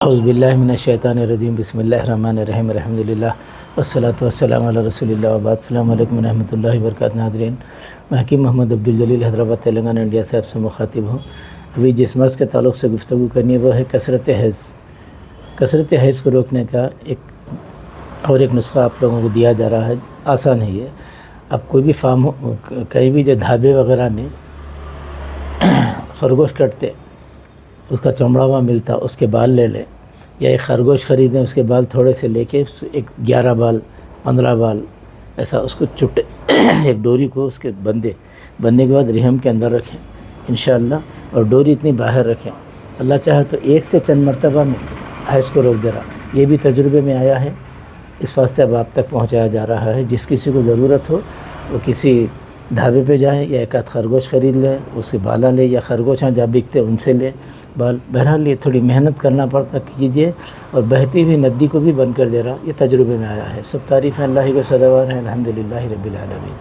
اعوذ باللہ من الشیطان الرجیم بسم اللہ الرحمن الرحیم الحمدللہ والصلاة والسلام علی رسول اللہ وبعد۔ السلام علیکم ورحمۃ اللہ وبرکاتہ۔ ناظرین، میں حکیم محمد عبدالجلیل حیدرآباد تلنگانہ انڈیا صاحب سے مخاطب ہوں۔ ابھی جس مرض کے تعلق سے گفتگو کرنی ہے وہ ہے کثرت حیض۔ کثرت حیض کو روکنے کا ایک نسخہ آپ لوگوں کو دیا جا رہا ہے، آسان ہے یہ۔ اب کوئی بھی فارم ہو، کہیں بھی جو ڈھابے وغیرہ میں خرگوش کٹتے، اس کا چمڑا وہاں ملتا، اس کے بال لے لیں، یا ایک خرگوش خریدیں، اس کے بال تھوڑے سے لے کے 11 بال 15 بال ایسا اس کو چٹے ایک ڈوری کو اس کے بندنے کے بعد رحم کے اندر رکھیں انشاءاللہ، اور ڈوری اتنی باہر رکھیں، اللہ چاہے تو ایک سے چند مرتبہ میں حیض کو روک دے رہا۔ یہ بھی تجربے میں آیا ہے، اس واسطے اب آپ تک پہنچایا جا رہا ہے۔ جس کسی کو ضرورت ہو وہ کسی ڈھابے پہ جائیں یا ایک آدھ خرگوش خرید لیں، اس کے بالا لے، یا خرگوش جہاں بکتے ان سے لے بال۔ بہرحال یہ تھوڑی محنت کرنا پڑتا کیجیے، اور بہتی ہوئی ندی کو بھی بند کر دے رہا، یہ تجربے میں آیا ہے۔ سب تعریفیں اللہ کو سزاوار ہیں، الحمدللہ رب العالمین۔